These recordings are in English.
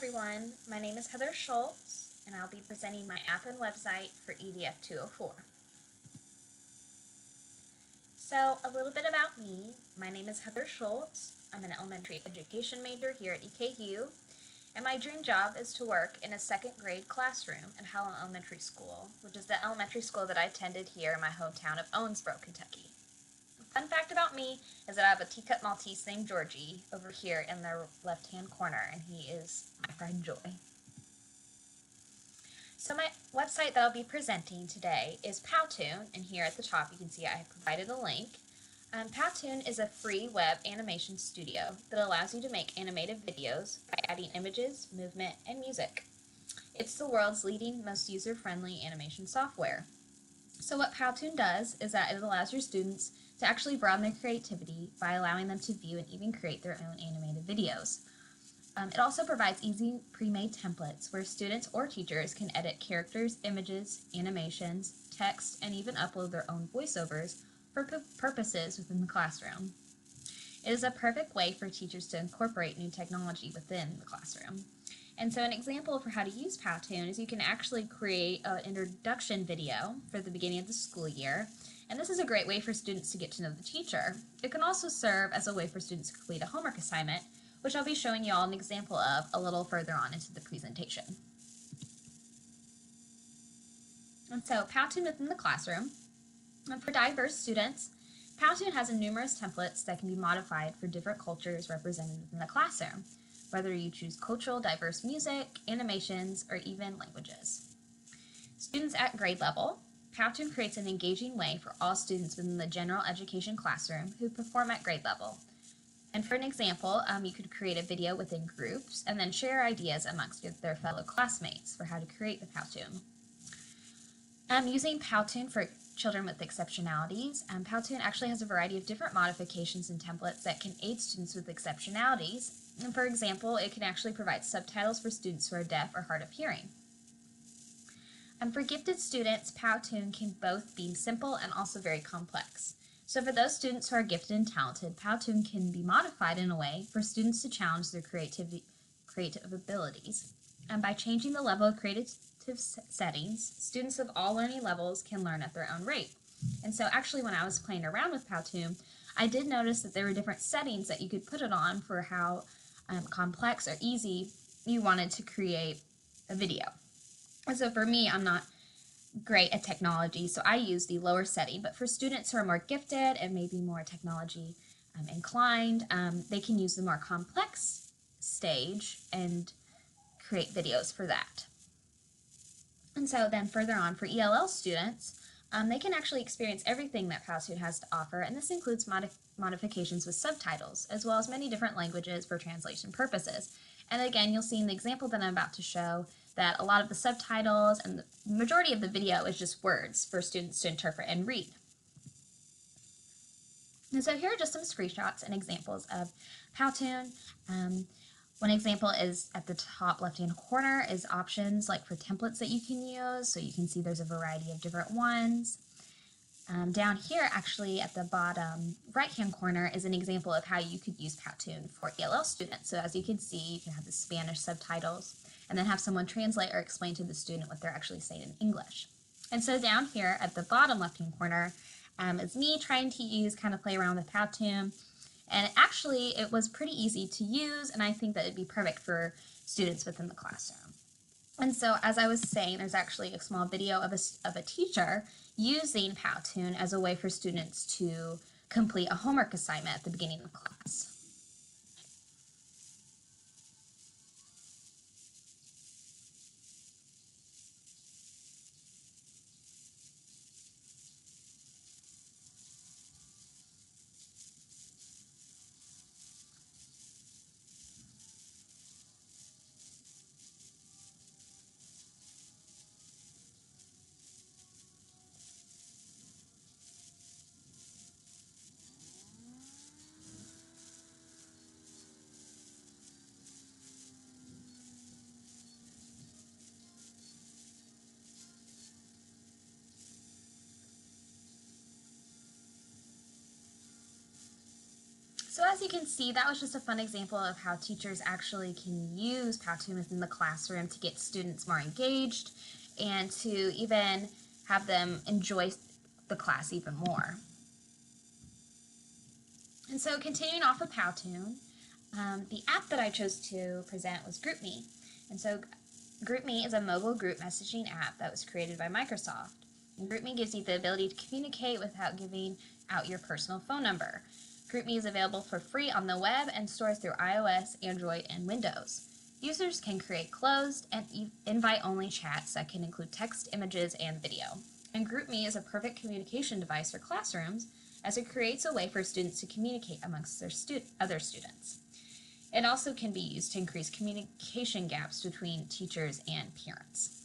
everyone, my name is Heather Schultz, and I'll be presenting my app and website for EDF 204. So, a little bit about me. My name is Heather Schultz. I'm an elementary education major here at EKU, and my dream job is to work in a second grade classroom at Howell Elementary School, which is the elementary school that I attended here in my hometown of Owensboro, Kentucky. Fun fact about me is that I have a teacup Maltese named Georgie over here in the left-hand corner, and he is my friend Joy. So my website that I'll be presenting today is PowToon, and here at the top you can see I have provided a link. PowToon is a free web animation studio that allows you to make animated videos by adding images, movement, and music. It's the world's leading, most user-friendly animation software. So what PowToon does is that it allows your students to actually broaden their creativity by allowing them to view and even create their own animated videos. It also provides easy pre-made templates where students or teachers can edit characters, images, animations, text, and even upload their own voiceovers for purposes within the classroom. It is a perfect way for teachers to incorporate new technology within the classroom. And so an example for how to use PowToon is you can actually create an introduction video for the beginning of the school year. And this is a great way for students to get to know the teacher. It can also serve as a way for students to complete a homework assignment, which I'll be showing you all an example of a little further on into the presentation. And so PowToon within the classroom. And for diverse students, PowToon has numerous templates that can be modified for different cultures represented within the classroom, whether you choose cultural diverse music, animations, or even languages. Students at grade level, PowToon creates an engaging way for all students within the general education classroom who perform at grade level. And for an example, you could create a video within groups and then share ideas amongst their fellow classmates for how to create the PowToon. Using PowToon for children with exceptionalities, PowToon actually has a variety of different modifications and templates that can aid students with exceptionalities. And for example, it can actually provide subtitles for students who are deaf or hard of hearing. For gifted students, PowToon can both be simple and also very complex. So for those students who are gifted and talented, PowToon can be modified in a way for students to challenge their creative abilities. And by changing the level of creative settings, students of all learning levels can learn at their own rate. And so actually when I was playing around with PowToon, I did notice that there were different settings that you could put it on for how complex or easy you wanted to create a video. And so for me, I'm not great at technology, so I use the lower setting, but for students who are more gifted and maybe more technology inclined, they can use the more complex stage and create videos for that. And so then further on, for ELL students, they can actually experience everything that PowToon has to offer, and this includes modifications with subtitles, as well as many different languages for translation purposes. And again, you'll see in the example that I'm about to show that a lot of the subtitles and the majority of the video is just words for students to interpret and read. And so here are just some screenshots and examples of PowToon. One example is at the top left-hand corner is options like for templates that you can use. So you can see there's a variety of different ones. Down here, actually at the bottom right-hand corner is an example of how you could use PowToon for ELL students. So as you can see, you can have the Spanish subtitles and then have someone translate or explain to the student what they're actually saying in English. And so down here at the bottom left-hand corner is me trying to play around with PowToon. And actually, it was pretty easy to use, and I think that it'd be perfect for students within the classroom. And so, as I was saying, there's actually a small video of a teacher using PowToon as a way for students to complete a homework assignment at the beginning of the class. as you can see, that was just a fun example of how teachers actually can use PowToon within the classroom to get students more engaged and to even have them enjoy the class even more. And so continuing off of PowToon, the app that I chose to present was GroupMe. And so GroupMe is a mobile group messaging app that was created by Microsoft. And GroupMe gives you the ability to communicate without giving out your personal phone number. GroupMe is available for free on the web and stores through iOS, Android, and Windows. Users can create closed and invite-only chats that can include text, images, and video. And GroupMe is a perfect communication device for classrooms as it creates a way for students to communicate amongst their other students. It also can be used to increase communication gaps between teachers and parents.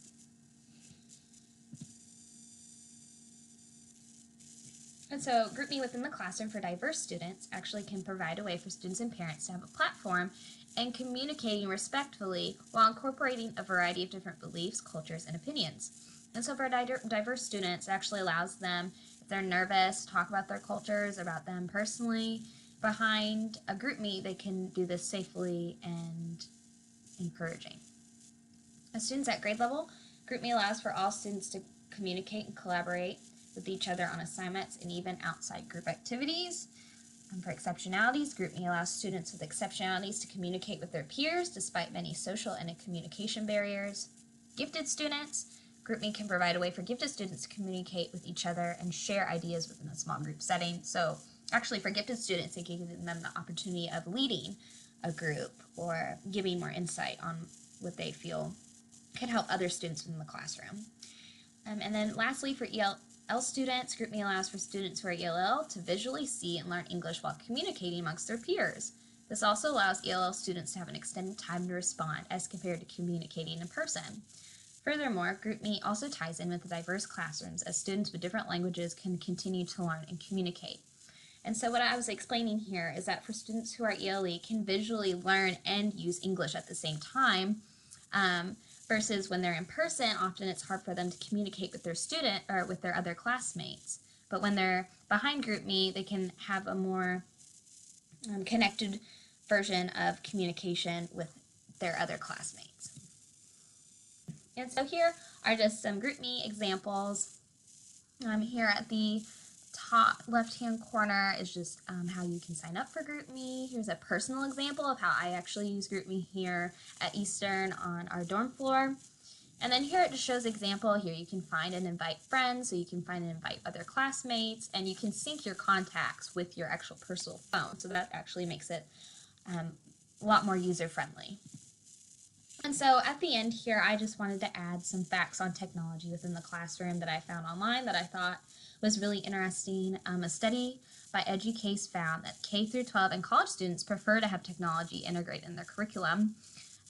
And so GroupMe within the classroom for diverse students actually can provide a way for students and parents to have a platform and communicating respectfully while incorporating a variety of different beliefs, cultures, and opinions. And so for diverse students, it actually allows them, if they're nervous, to talk about their cultures, about them personally. Behind a GroupMe, they can do this safely and encouraging. As students at grade level, GroupMe allows for all students to communicate and collaborate with each other on assignments and even outside group activities. For exceptionalities, GroupMe allows students with exceptionalities to communicate with their peers despite many social and communication barriers. Gifted students, GroupMe can provide a way for gifted students to communicate with each other and share ideas within a small group setting. So actually for gifted students, it gives them the opportunity of leading a group or giving more insight on what they feel can help other students in the classroom. And then lastly, for ELL students, GroupMe allows for students who are ELL to visually see and learn English while communicating amongst their peers. This also allows ELL students to have an extended time to respond as compared to communicating in person. Furthermore, GroupMe also ties in with the diverse classrooms as students with different languages can continue to learn and communicate. And so what I was explaining here is that for students who are ELE can visually learn and use English at the same time, versus when they're in person, often it's hard for them to communicate with their student or with their other classmates. But when they're behind GroupMe, they can have a more connected version of communication with their other classmates. And so here are just some GroupMe examples. Here at the top left-hand corner is just how you can sign up for GroupMe. Here's a personal example of how I actually use GroupMe here at Eastern on our dorm floor. And then here it just shows example. Here you can find and invite friends, so you can find and invite other classmates, and you can sync your contacts with your actual personal phone. So that actually makes it a lot more user-friendly. And so at the end here, I just wanted to add some facts on technology within the classroom that I found online that I thought was really interesting. A study by EduCase found that K through 12 and college students prefer to have technology integrated in their curriculum.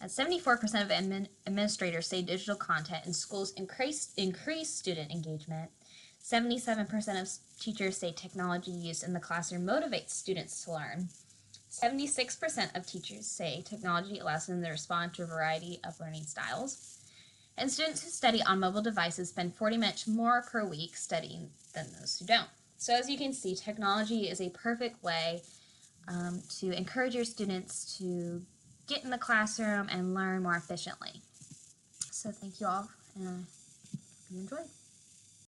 74% of administrators say digital content in schools increase student engagement. 77% of teachers say technology used in the classroom motivates students to learn. 76% of teachers say technology allows them to respond to a variety of learning styles. And students who study on mobile devices spend 40 minutes more per week studying than those who don't. So as you can see, technology is a perfect way to encourage your students to get in the classroom and learn more efficiently. So thank you all, and I hope you enjoyed.